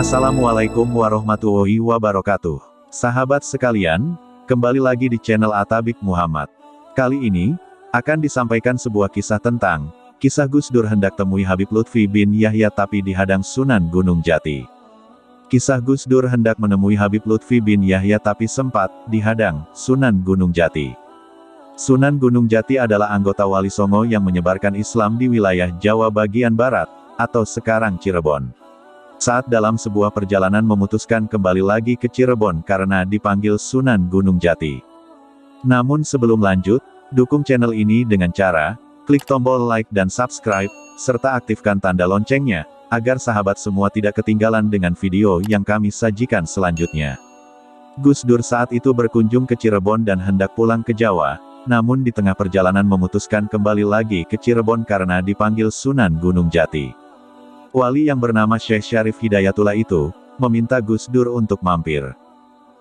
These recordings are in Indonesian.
Assalamualaikum warahmatullahi wabarakatuh. Sahabat sekalian, kembali lagi di channel Atabik Muhammad. Kali ini, akan disampaikan sebuah kisah tentang kisah Gus Dur hendak temui Habib Lutfi bin Yahya tapi dihadang Sunan Gunung Jati. Kisah Gus Dur hendak menemui Habib Lutfi bin Yahya tapi sempat dihadang Sunan Gunung Jati. Sunan Gunung Jati adalah anggota Wali Songo yang menyebarkan Islam di wilayah Jawa bagian barat, atau sekarang Cirebon. Saat dalam sebuah perjalanan memutuskan kembali lagi ke Cirebon karena dipanggil Sunan Gunung Jati. Namun sebelum lanjut, dukung channel ini dengan cara klik tombol like dan subscribe, serta aktifkan tanda loncengnya, agar sahabat semua tidak ketinggalan dengan video yang kami sajikan selanjutnya. Gus Dur saat itu berkunjung ke Cirebon dan hendak pulang ke Jawa, namun di tengah perjalanan memutuskan kembali lagi ke Cirebon karena dipanggil Sunan Gunung Jati. Wali yang bernama Syekh Syarif Hidayatullah itu meminta Gus Dur untuk mampir.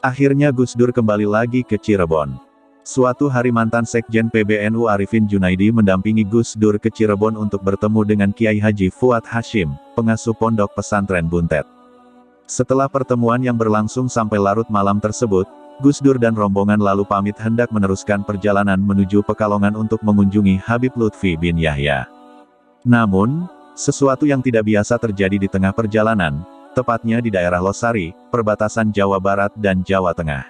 Akhirnya Gus Dur kembali lagi ke Cirebon. Suatu hari mantan Sekjen PBNU Arifin Junaidi mendampingi Gus Dur ke Cirebon untuk bertemu dengan Kiai Haji Fuad Hashim, pengasuh pondok pesantren Buntet. Setelah pertemuan yang berlangsung sampai larut malam tersebut, Gus Dur dan rombongan lalu pamit hendak meneruskan perjalanan menuju Pekalongan untuk mengunjungi Habib Lutfi bin Yahya. Namun, sesuatu yang tidak biasa terjadi di tengah perjalanan, tepatnya di daerah Losari, perbatasan Jawa Barat dan Jawa Tengah.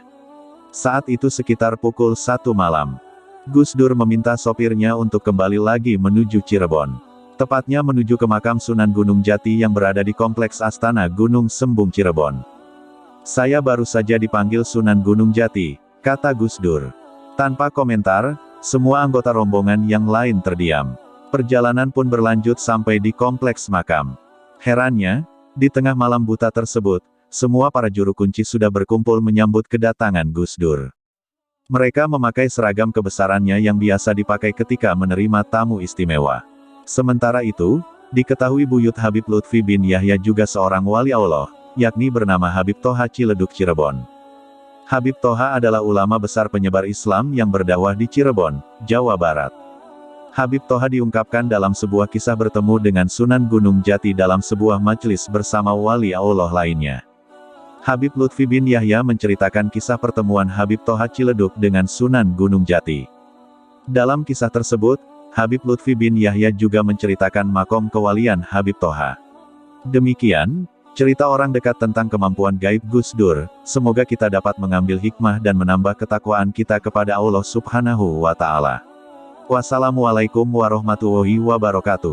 Saat itu sekitar pukul 1 malam. Gus Dur meminta sopirnya untuk kembali lagi menuju Cirebon. Tepatnya menuju ke makam Sunan Gunung Jati yang berada di Kompleks Astana Gunung Sembung Cirebon. "Saya baru saja dipanggil Sunan Gunung Jati," kata Gus Dur. Tanpa komentar, semua anggota rombongan yang lain terdiam. Perjalanan pun berlanjut sampai di kompleks makam. Herannya, di tengah malam buta tersebut, semua para juru kunci sudah berkumpul menyambut kedatangan Gus Dur. Mereka memakai seragam kebesarannya yang biasa dipakai ketika menerima tamu istimewa. Sementara itu, diketahui buyut Habib Lutfi bin Yahya juga seorang wali Allah, yakni bernama Habib Toha Ciledug Cirebon. Habib Toha adalah ulama besar penyebar Islam yang berdakwah di Cirebon, Jawa Barat. Habib Toha diungkapkan dalam sebuah kisah bertemu dengan Sunan Gunung Jati dalam sebuah majelis bersama wali Allah lainnya. Habib Lutfi bin Yahya menceritakan kisah pertemuan Habib Toha Ciledug dengan Sunan Gunung Jati. Dalam kisah tersebut, Habib Lutfi bin Yahya juga menceritakan makom kewalian Habib Toha. Demikian cerita orang dekat tentang kemampuan gaib Gus Dur. Semoga kita dapat mengambil hikmah dan menambah ketakwaan kita kepada Allah Subhanahu wa Ta'ala. Wassalamualaikum warahmatullahi wabarakatuh.